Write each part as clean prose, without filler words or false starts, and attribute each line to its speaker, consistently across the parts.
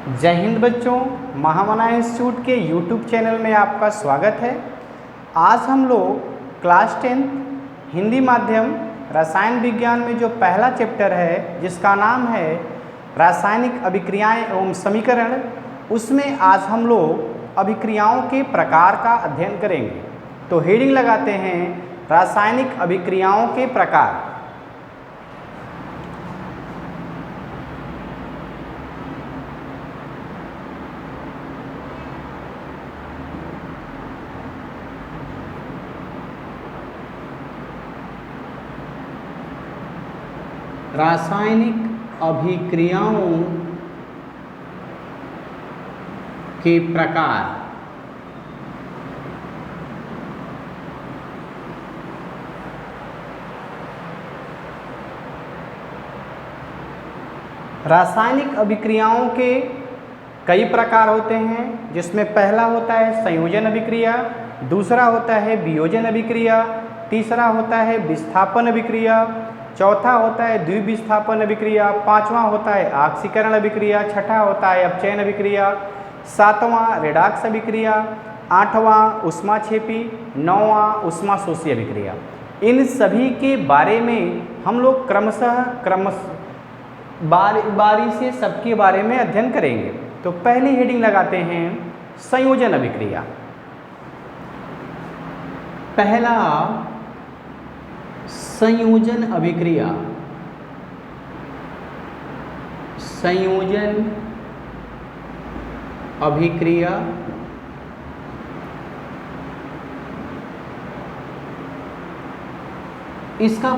Speaker 1: जय हिंद बच्चों, महामना इंस्टीट्यूट के यूट्यूब चैनल में आपका स्वागत है। आज हम लोग क्लास 10 हिंदी माध्यम रसायन विज्ञान में जो पहला चैप्टर है जिसका नाम है रासायनिक अभिक्रियाएं एवं समीकरण, उसमें आज हम लोग अभिक्रियाओं के प्रकार का अध्ययन करेंगे। तो हेडिंग लगाते हैं रासायनिक अभिक्रियाओं के प्रकार। रासायनिक अभिक्रियाओं के प्रकार। रासायनिक अभिक्रियाओं के कई प्रकार होते हैं, जिसमें पहला होता है संयोजन अभिक्रिया, दूसरा होता है वियोजन अभिक्रिया, तीसरा होता है विस्थापन अभिक्रिया, चौथा होता है द्विविस्थापन अभिक्रिया, पांचवा होता है ऑक्सीकरण अभिक्रिया, छठा होता है अपचयन अभिक्रिया, सातवां रेडॉक्स अभिक्रिया, आठवां ऊष्माक्षेपी, नौवां ऊष्माशोषी अभिक्रिया। इन सभी के बारे में हम लोग क्रमशः बारी से सबके बारे में अध्ययन करेंगे। तो पहली हेडिंग लगाते हैं संयोजन अभिक्रिया। पहला संयोजन अभिक्रिया। संयोजन अभिक्रिया इसका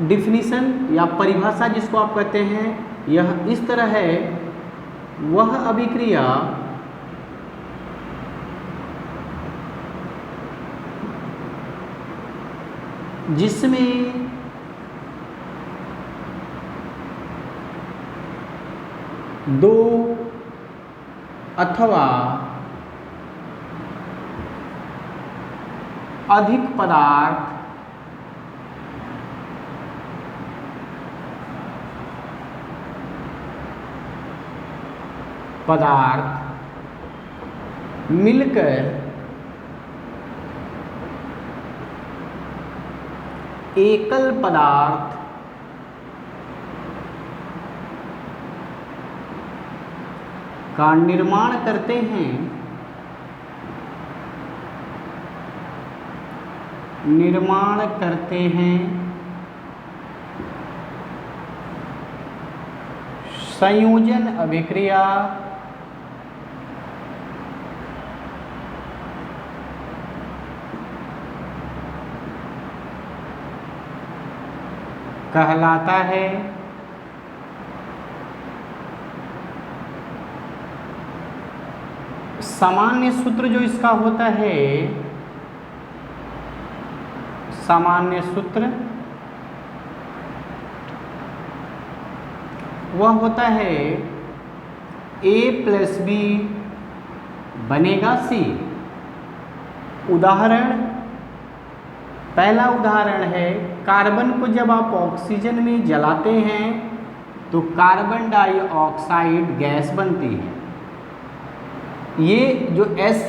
Speaker 1: डिफिनीशन या परिभाषा जिसको आप कहते हैं यह इस तरह है, वह अभिक्रिया जिसमें दो अथवा अधिक पदार्थ मिलकर एकल पदार्थ का निर्माण करते हैं। संयोजन अभिक्रिया कहलाता है। सामान्य सूत्र जो इसका होता है, सामान्य सूत्र वह होता है A+B बनेगा C। उदाहरण, पहला उदाहरण है कार्बन को जब आप ऑक्सीजन में जलाते हैं तो कार्बन डाइऑक्साइड गैस बनती है। ये जो S,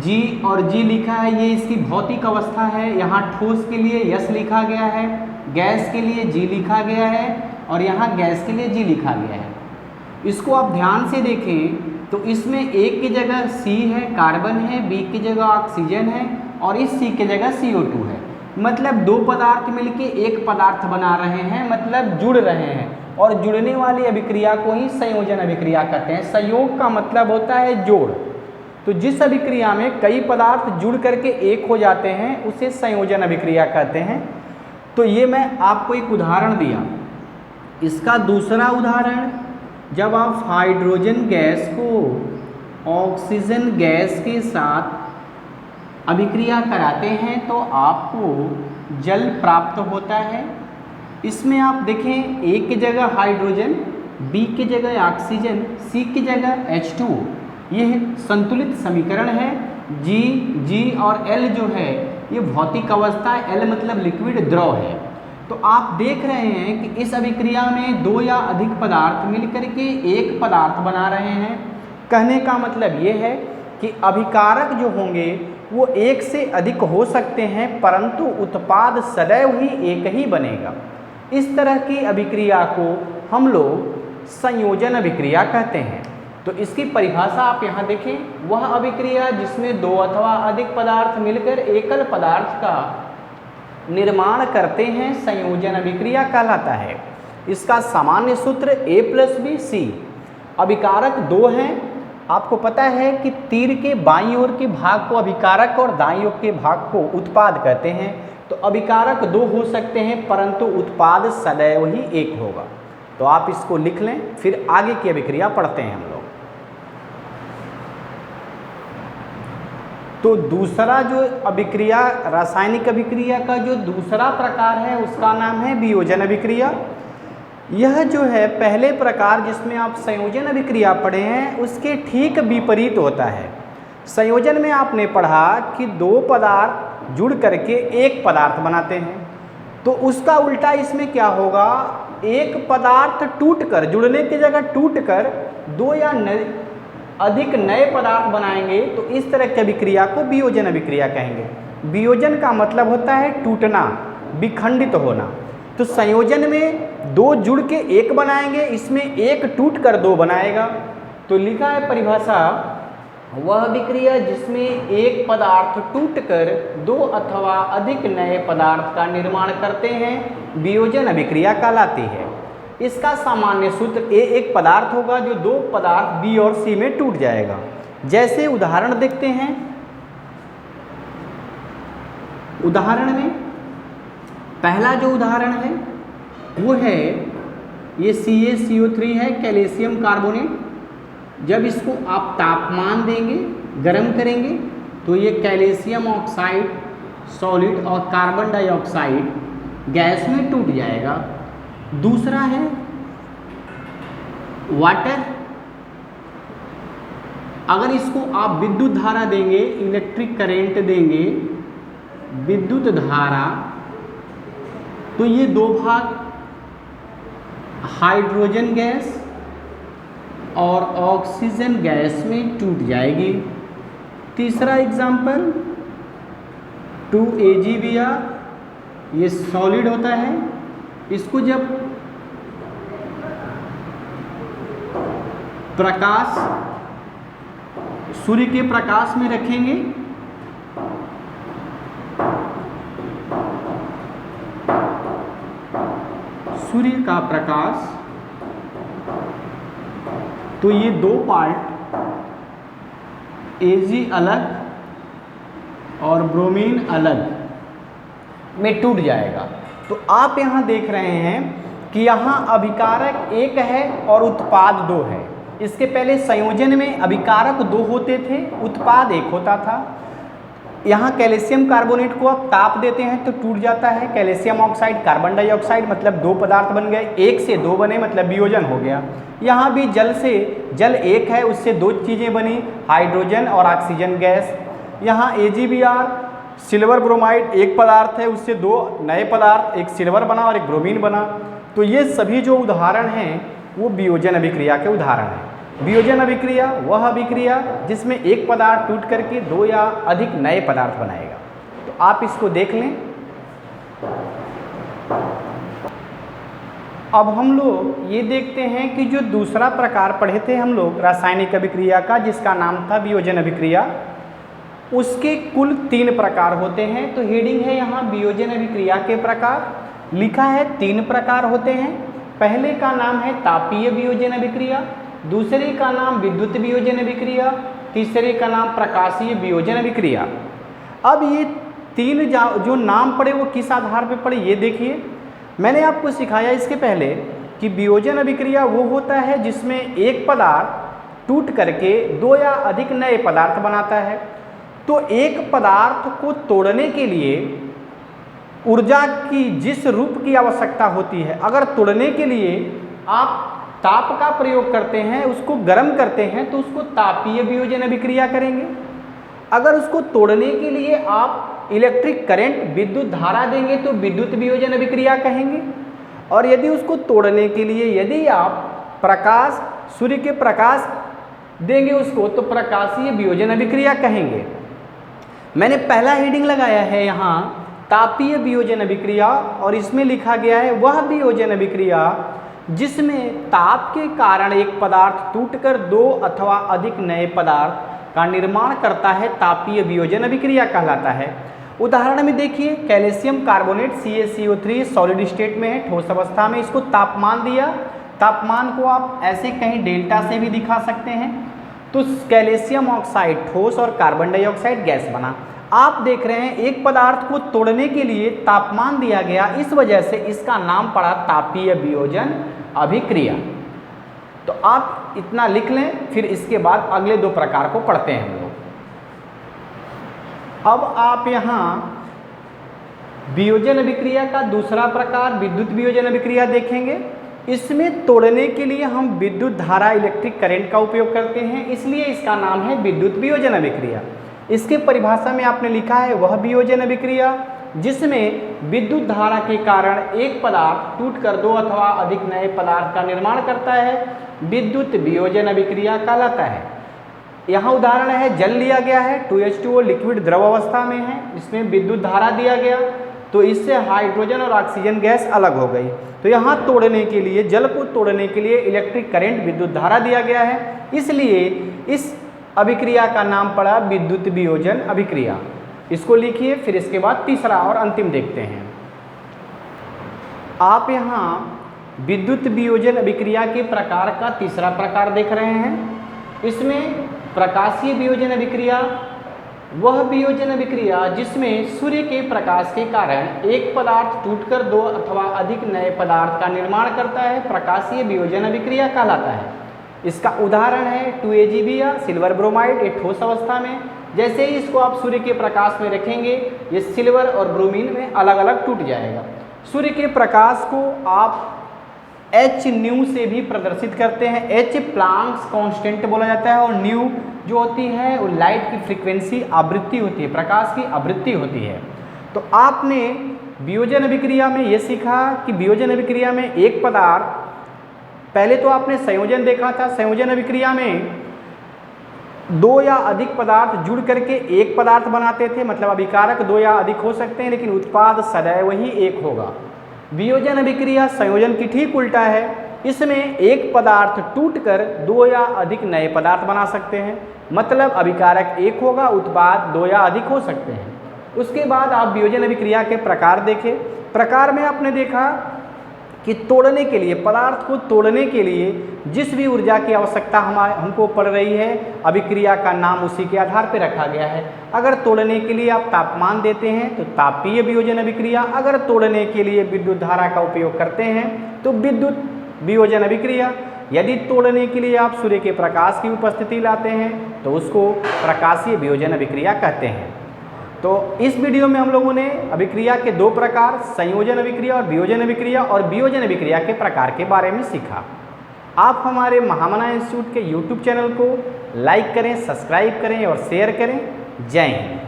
Speaker 1: G और G लिखा है ये इसकी भौतिक अवस्था है। यहाँ ठोस के लिए S लिखा गया है, गैस के लिए G लिखा गया है और यहाँ गैस के लिए G लिखा गया है। इसको आप ध्यान से देखें तो इसमें एक की जगह C है, कार्बन है, B की जगह ऑक्सीजन है और इस C की जगह CO2 है। मतलब दो पदार्थ मिलके एक पदार्थ बना रहे हैं, मतलब जुड़ रहे हैं, और जुड़ने वाली अभिक्रिया को ही संयोजन अभिक्रिया कहते हैं। संयोग का मतलब होता है जोड़। तो जिस अभिक्रिया में कई पदार्थ जुड़ करके एक हो जाते हैं उसे संयोजन अभिक्रिया कहते हैं। तो ये मैं आपको एक उदाहरण दिया। इसका दूसरा उदाहरण, जब आप हाइड्रोजन गैस को ऑक्सीजन गैस के साथ अभिक्रिया कराते हैं तो आपको जल प्राप्त होता है। इसमें आप देखें A की जगह हाइड्रोजन, B की जगह ऑक्सीजन, C की जगह H2। यह संतुलित समीकरण है। G और L जो है ये भौतिक अवस्था है, L मतलब लिक्विड द्रव है। तो आप देख रहे हैं कि इस अभिक्रिया में दो या अधिक पदार्थ मिलकर के एक पदार्थ बना रहे हैं। कहने का मतलब ये है कि अभिकारक जो होंगे वो एक से अधिक हो सकते हैं, परंतु उत्पाद सदैव ही एक ही बनेगा। इस तरह की अभिक्रिया को हम लोग संयोजन अभिक्रिया कहते हैं। तो इसकी परिभाषा आप यहाँ देखें, वह अभिक्रिया जिसमें दो अथवा अधिक पदार्थ मिलकर एकल पदार्थ का निर्माण करते हैं संयोजन अभिक्रिया कहलाता है। इसका सामान्य सूत्र A+B(C)। अभिकारक दो हैं। आपको पता है कि तीर के बाईं ओर के भाग को अभिकारक और दाईं ओर के भाग को उत्पाद कहते हैं। तो अभिकारक दो हो सकते हैं, परंतु उत्पाद सदैव ही एक होगा। तो आप इसको लिख लें, फिर आगे की अभिक्रिया पढ़ते हैं हम लोग। तो दूसरा जो अभिक्रिया, रासायनिक अभिक्रिया का जो दूसरा प्रकार है उसका नाम है वियोजन अभिक्रिया। यह जो है पहले प्रकार जिसमें आप संयोजन अभिक्रिया पढ़े हैं उसके ठीक विपरीत होता है। संयोजन में आपने पढ़ा कि दो पदार्थ जुड़ करके एक पदार्थ बनाते हैं, तो उसका उल्टा इसमें क्या होगा, एक पदार्थ टूटकर, जुड़ने की जगह टूटकर दो या अधिक नए पदार्थ बनाएंगे। तो इस तरह की अभिक्रिया को वियोजन अभिक्रिया कहेंगे। वियोजन का मतलब होता है टूटना, विखंडित होना। तो संयोजन में दो जुड़ के एक बनाएंगे, इसमें एक टूट कर दो बनाएगा। तो लिखा है परिभाषा, वह अभिक्रिया जिसमें एक पदार्थ टूटकर दो अथवा अधिक नए पदार्थ का निर्माण करते हैं वियोजन अभिक्रिया कहलाती है। इसका सामान्य सूत्र एक पदार्थ होगा जो दो पदार्थ B और C में टूट जाएगा। जैसे उदाहरण देखते हैं। उदाहरण में पहला जो उदाहरण है वो है ये CaCO3 है, कैल्शियम कार्बोनेट। जब इसको आप तापमान देंगे, गर्म करेंगे, तो ये कैल्शियम ऑक्साइड सॉलिड और कार्बन डाइऑक्साइड गैस में टूट जाएगा। दूसरा है वाटर। अगर इसको आप विद्युत धारा देंगे, इलेक्ट्रिक करंट देंगे, विद्युत धारा, तो ये दो भाग हाइड्रोजन गैस और ऑक्सीजन गैस में टूट जाएगी। तीसरा एग्जाम्पल 2AgBr, ये सॉलिड होता है। इसको जब प्रकाश, सूर्य के प्रकाश में रखेंगे, सूर्य का प्रकाश, तो ये दो पार्ट Ag अलग और ब्रोमीन अलग में टूट जाएगा। तो आप यहाँ देख रहे हैं कि यहाँ अभिकारक एक है और उत्पाद दो है। इसके पहले संयोजन में अभिकारक दो होते थे, उत्पाद एक होता था। यहाँ कैल्शियम कार्बोनेट को आप ताप देते हैं तो टूट जाता है। कैल्शियम ऑक्साइड, कार्बन डाइऑक्साइड, मतलब दो पदार्थ बन गए, एक से दो बने मतलब वियोजन हो गया। यहाँ भी जल से, जल एक है उससे दो चीज़ें बनी, हाइड्रोजन और ऑक्सीजन गैस। यहाँ AgBr, सिल्वर ब्रोमाइड, एक पदार्थ है उससे दो नए पदार्थ, एक सिल्वर बना और एक ब्रोमीन बना। तो ये सभी जो उदाहरण हैं वो वियोजन अभिक्रिया के उदाहरण हैं। वियोजन अभिक्रिया वह अभिक्रिया जिसमें एक पदार्थ टूट करके दो या अधिक नए पदार्थ बनाएगा। तो आप इसको देख लें। अब हम लोग ये देखते हैं कि जो दूसरा प्रकार पढ़े थे हम लोग रासायनिक अभिक्रिया का, जिसका नाम था वियोजन अभिक्रिया, उसके कुल 3 प्रकार होते हैं। तो हेडिंग है यहाँ वियोजन अभिक्रिया के प्रकार, लिखा है 3 प्रकार होते हैं। पहले का नाम है तापीय वियोजन अभिक्रिया, दूसरे का नाम विद्युत वियोजन अभिक्रिया, तीसरे का नाम प्रकाशीय वियोजन अभिक्रिया। अब ये 3 जो नाम पड़े वो किस आधार पर पड़े ये देखिए। मैंने आपको सिखाया इसके पहले कि वियोजन अभिक्रिया वो होता है जिसमें एक पदार्थ टूट करके दो या अधिक नए पदार्थ बनाता है। तो एक पदार्थ को तोड़ने के लिए ऊर्जा की जिस रूप की आवश्यकता होती है, अगर तोड़ने के लिए आप ताप का प्रयोग करते हैं, उसको गर्म करते हैं, तो उसको तापीय वियोजन अभिक्रिया करेंगे। अगर उसको तोड़ने के लिए आप इलेक्ट्रिक करंट, विद्युत धारा देंगे तो विद्युत वियोजन अभिक्रिया कहेंगे। और यदि उसको तोड़ने के लिए यदि आप प्रकाश, सूर्य के प्रकाश देंगे उसको तो प्रकाशीय वियोजन अभिक्रिया कहेंगे। मैंने पहला हेडिंग लगाया है यहाँ तापीय वियोजन अभिक्रिया, और इसमें लिखा गया है वह वियोजन अभिक्रिया जिसमें ताप के कारण एक पदार्थ टूटकर दो अथवा अधिक नए पदार्थ का निर्माण करता है, तापीय वियोजन अभिक्रिया कहलाता है। उदाहरण में देखिए, calcium carbonate CaCO3 solid state में है, ठोस अवस्था में, इसको तापमान दिया, तापमान को आप ऐसे कहीं डेल्टा से भी दिखा सकते हैं। तो कैल्शियम ऑक्साइड ठोस और कार्बन डाइऑक्साइड गैस बना। आप देख रहे हैं एक पदार्थ को तोड़ने के लिए तापमान दिया गया, इस वजह से इसका नाम पड़ा तापीय वियोजन अभिक्रिया। तो आप इतना लिख लें, फिर इसके बाद अगले दो प्रकार को पढ़ते हैं हम लोग। अब आप यहाँ वियोजन अभिक्रिया का दूसरा प्रकार विद्युत वियोजन अभिक्रिया देखेंगे। इसमें तोड़ने के लिए हम विद्युत धारा इलेक्ट्रिक करंट का उपयोग करते हैं, इसलिए इसका नाम है विद्युत वियोजन अभिक्रिया। इसके परिभाषा में आपने लिखा है वह वियोजन अभिक्रिया जिसमें विद्युत धारा के कारण एक पदार्थ टूटकर दो अथवा अधिक नए पदार्थ का निर्माण करता है, विद्युत वियोजन अभिक्रिया कहलाता है। यहाँ उदाहरण है, जल लिया गया है, 2H2O लिक्विड द्रव अवस्था में है, इसमें विद्युत धारा दिया गया, तो इससे हाइड्रोजन और ऑक्सीजन गैस अलग हो गई। तो यहाँ तोड़ने के लिए, जल को तोड़ने के लिए इलेक्ट्रिक करंट विद्युत धारा दिया गया है, इसलिए इस अभिक्रिया का नाम पड़ा विद्युत वियोजन अभिक्रिया। इसको लिखिए, फिर इसके बाद तीसरा और अंतिम देखते हैं। आप यहाँ विद्युत वियोजन अभिक्रिया के प्रकार का तीसरा प्रकार देख रहे हैं। इसमें प्रकाशीय वियोजन अभिक्रिया वह वियोजन अभिक्रिया जिसमें सूर्य के प्रकाश के कारण एक पदार्थ टूटकर दो अथवा अधिक नए पदार्थ का निर्माण करता है, प्रकाशीय वियोजन अभिक्रिया कहलाता है। इसका उदाहरण है 2AgB या सिल्वर ब्रोमाइड, एक ठोस अवस्था में। जैसे ही इसको आप सूर्य के प्रकाश में रखेंगे, ये सिल्वर और ब्रोमीन में अलग अलग टूट जाएगा। सूर्य के प्रकाश को आप hν से भी प्रदर्शित करते हैं। h प्लांक्स कांस्टेंट बोला जाता है, और न्यू जो होती है वो लाइट की फ्रीक्वेंसी, आवृत्ति होती है, प्रकाश की आवृत्ति होती है। तो आपने वियोजन अभिक्रिया में ये सीखा कि वियोजन अभिक्रिया में एक पदार्थ, पहले तो आपने संयोजन देखा था, संयोजन अभिक्रिया में दो या अधिक पदार्थ जुड़ करके एक पदार्थ बनाते थे, मतलब अभिकारक दो या अधिक हो सकते हैं लेकिन उत्पाद सदैव ही एक होगा। वियोजन अभिक्रिया संयोजन की ठीक उल्टा है, इसमें एक पदार्थ टूटकर दो या अधिक नए पदार्थ बना सकते हैं, मतलब अभिकारक एक होगा, उत्पाद दो या अधिक हो सकते हैं। उसके बाद आप वियोजन अभिक्रिया के प्रकार देखें। प्रकार में आपने देखा कि तोड़ने के लिए, पदार्थ को तोड़ने के लिए जिस भी ऊर्जा की आवश्यकता हमको पड़ रही है, अभिक्रिया का नाम उसी के आधार पर रखा गया है। अगर तोड़ने के लिए आप तापमान देते हैं तो तापीय वियोजन अभिक्रिया, अगर तोड़ने के लिए विद्युत धारा का उपयोग करते हैं तो विद्युत वियोजन अभिक्रिया, यदि तोड़ने के लिए आप सूर्य के प्रकाश की उपस्थिति लाते हैं तो उसको प्रकाशीय वियोजन अभिक्रिया कहते हैं। तो इस वीडियो में हम लोगों ने अभिक्रिया के दो प्रकार, संयोजन अभिक्रिया और वियोजन अभिक्रिया, और वियोजन अभिक्रिया के प्रकार के बारे में सीखा। आप हमारे महामना इंस्टीट्यूट के YouTube चैनल को लाइक करें, सब्सक्राइब करें और शेयर करें। जय हिंद।